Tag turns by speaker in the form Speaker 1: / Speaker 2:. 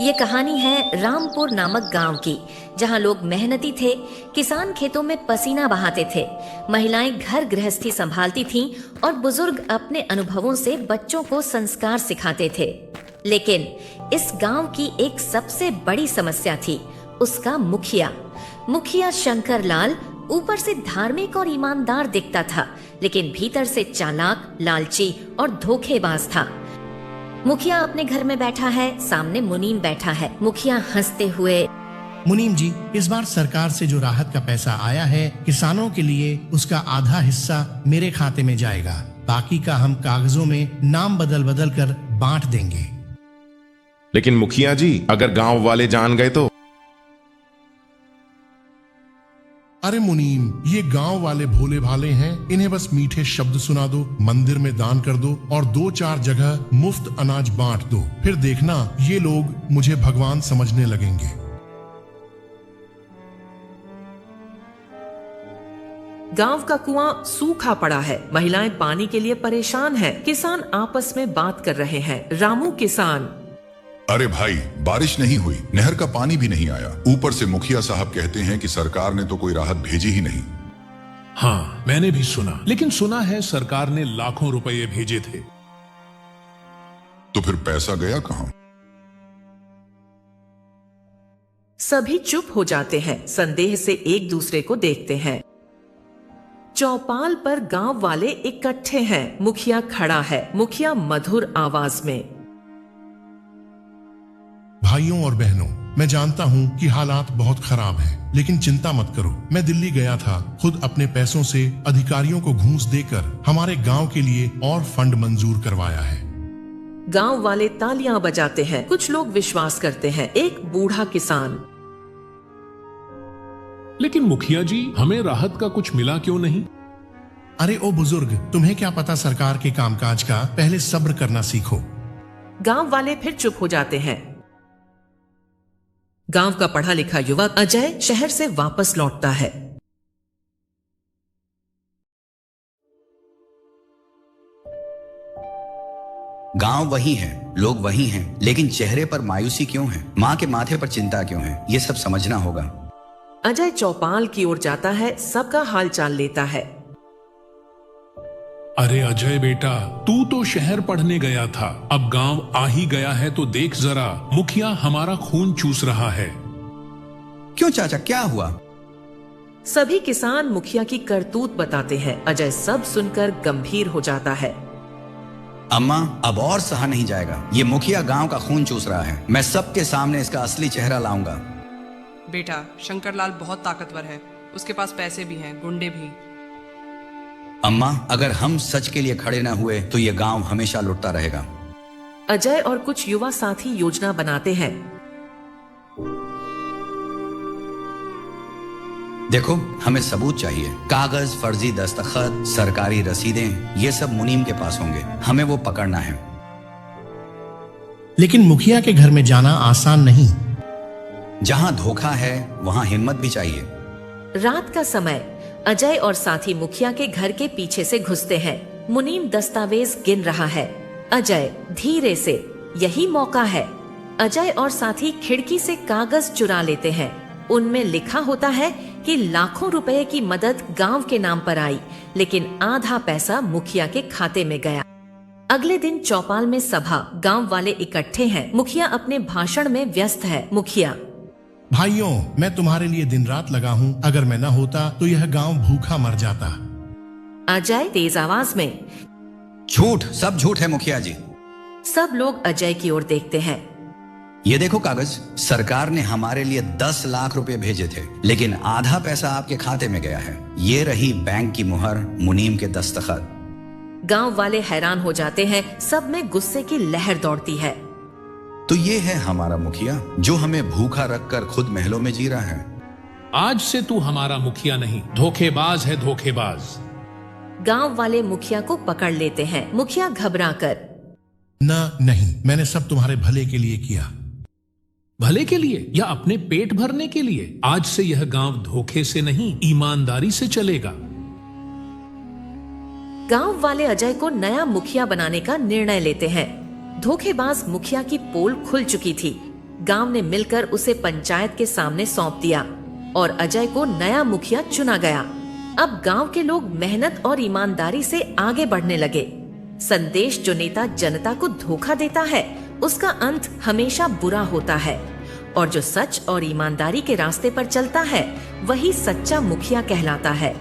Speaker 1: ये कहानी है रामपुर नामक गांव की, जहां लोग मेहनती थे। किसान खेतों में पसीना बहाते थे, महिलाएं घर गृहस्थी संभालती थीं और बुजुर्ग अपने अनुभवों से बच्चों को संस्कार सिखाते थे। लेकिन इस गांव की एक सबसे बड़ी समस्या थी उसका मुखिया। मुखिया शंकर लाल ऊपर से धार्मिक और ईमानदार दिखता था, लेकिन भीतर से चालाक, लालची और धोखेबाज था। मुखिया अपने घर में बैठा है, सामने मुनीम बैठा है। मुखिया हंसते हुए,
Speaker 2: मुनीम जी, इस बार सरकार से जो राहत का पैसा आया है, किसानों के लिए उसका आधा हिस्सा मेरे खाते में जाएगा। बाकी का हम कागजों में नाम बदल बदल कर बांट देंगे।
Speaker 3: लेकिन मुखिया जी, अगर गांव वाले जान गए तो?
Speaker 4: अरे मुनीम, ये गांव वाले भोले भाले हैं, इन्हें बस मीठे शब्द सुना दो, मंदिर में दान कर दो और 2-4 जगह मुफ्त अनाज बांट दो। फिर देखना ये लोग मुझे भगवान समझने लगेंगे।
Speaker 5: गांव का कुआं सूखा पड़ा है, महिलाएं पानी के लिए परेशान हैं, किसान आपस में बात कर रहे हैं। रामू किसान,
Speaker 6: अरे भाई, बारिश नहीं हुई, नहर का पानी भी नहीं आया, ऊपर से मुखिया साहब कहते हैं कि सरकार ने तो कोई राहत भेजी ही नहीं।
Speaker 7: हाँ, मैंने भी सुना, लेकिन सुना है सरकार ने लाखों रुपए भेजे थे।
Speaker 6: तो फिर पैसा गया कहां?
Speaker 5: सभी चुप हो जाते हैं, संदेह से एक दूसरे को देखते हैं। चौपाल पर गांव वाले इकट्ठे हैं। मुखिया खड़ा है। मुखिया मधुर आवाज में,
Speaker 4: भाइयों और बहनों, मैं जानता हूँ कि हालात बहुत खराब हैं, लेकिन चिंता मत करो। मैं दिल्ली गया था, खुद अपने पैसों से अधिकारियों को घूस देकर हमारे गांव के लिए और फंड मंजूर करवाया है।
Speaker 5: गांव वाले तालियां बजाते हैं, कुछ लोग विश्वास करते हैं। एक बूढ़ा किसान,
Speaker 7: लेकिन मुखिया जी, हमें राहत का कुछ मिला क्यों नहीं?
Speaker 2: अरे ओ बुजुर्ग, तुम्हें क्या पता सरकार के कामकाज का, पहले सब्र करना सीखो।
Speaker 5: गांव वाले फिर चुप हो जाते हैं। गांव का पढ़ा लिखा युवक अजय शहर से वापस लौटता है।
Speaker 8: गांव वही है, लोग वही हैं, लेकिन चेहरे पर मायूसी क्यों है? माँ के माथे पर चिंता क्यों है? ये सब समझना होगा।
Speaker 5: अजय चौपाल की ओर जाता है, सबका हाल चाल लेता है।
Speaker 7: अरे अजय बेटा, तू तो शहर पढ़ने गया था, अब गांव आ ही गया है तो देख जरा, मुखिया हमारा खून चूस रहा है।
Speaker 8: क्यों चाचा, क्या हुआ?
Speaker 5: सभी किसान मुखिया की करतूत बताते हैं। अजय सब सुनकर गंभीर हो जाता है।
Speaker 8: अम्मा, अब और सहा नहीं जाएगा। ये मुखिया गांव का खून चूस रहा है। मैं सबके सामने इसका असली चेहरा लाऊंगा।
Speaker 9: बेटा, शंकरलाल बहुत ताकतवर है, उसके पास पैसे भी हैं, गुंडे भी।
Speaker 8: अम्मा, अगर हम सच के लिए खड़े न हुए तो ये गांव हमेशा लुटता रहेगा।
Speaker 5: अजय और कुछ युवा साथी योजना बनाते हैं।
Speaker 8: देखो, हमें सबूत चाहिए, कागज, फर्जी दस्तखत, सरकारी रसीदें, ये सब मुनीम के पास होंगे। हमें वो पकड़ना है।
Speaker 2: लेकिन मुखिया के घर में जाना आसान नहीं।
Speaker 8: जहां धोखा है वहां हिम्मत भी चाहिए।
Speaker 5: रात का समय, अजय और साथी मुखिया के घर के पीछे से घुसते हैं। मुनीम दस्तावेज गिन रहा है। अजय धीरे से, यही मौका है। अजय और साथी खिड़की से कागज चुरा लेते हैं। उनमें लिखा होता है कि लाखों रुपए की मदद गांव के नाम पर आई, लेकिन आधा पैसा मुखिया के खाते में गया। अगले दिन चौपाल में सभा, गांव वाले इकट्ठे हैं। मुखिया अपने भाषण में व्यस्त है। मुखिया,
Speaker 2: भाइयों, मैं तुम्हारे लिए दिन रात लगा हूँ, अगर मैं न होता तो यह गांव भूखा मर जाता।
Speaker 5: अजय तेज आवाज में,
Speaker 8: झूठ, सब झूठ है मुखिया जी।
Speaker 5: सब लोग अजय की ओर देखते हैं।
Speaker 8: ये देखो कागज, सरकार ने हमारे लिए 10 लाख रुपए भेजे थे, लेकिन आधा पैसा आपके खाते में गया है। ये रही बैंक की मुहर, मुनीम के दस्तखत।
Speaker 5: गांव वाले हैरान हो जाते हैं। सब में गुस्से की लहर दौड़ती है।
Speaker 8: तो ये है हमारा मुखिया, जो हमें भूखा रखकर खुद महलों में जी रहा है।
Speaker 7: आज से तू हमारा मुखिया नहीं, धोखेबाज है, धोखेबाज।
Speaker 5: गांव वाले मुखिया को पकड़ लेते हैं। मुखिया घबराकर,
Speaker 2: नहीं, मैंने सब तुम्हारे भले के लिए किया।
Speaker 7: भले के लिए या अपने पेट भरने के लिए? आज से यह गांव धोखे से नहीं, ईमानदारी से चलेगा।
Speaker 5: गांव वाले अजय को नया मुखिया बनाने का निर्णय लेते हैं। धोखेबाज मुखिया की पोल खुल चुकी थी। गांव ने मिलकर उसे पंचायत के सामने सौंप दिया और अजय को नया मुखिया चुना गया। अब गांव के लोग मेहनत और ईमानदारी से आगे बढ़ने लगे। संदेश जो नेता जनता को धोखा देता है उसका अंत हमेशा बुरा होता है, और जो सच और ईमानदारी के रास्ते पर चलता है वही सच्चा मुखिया कहलाता है।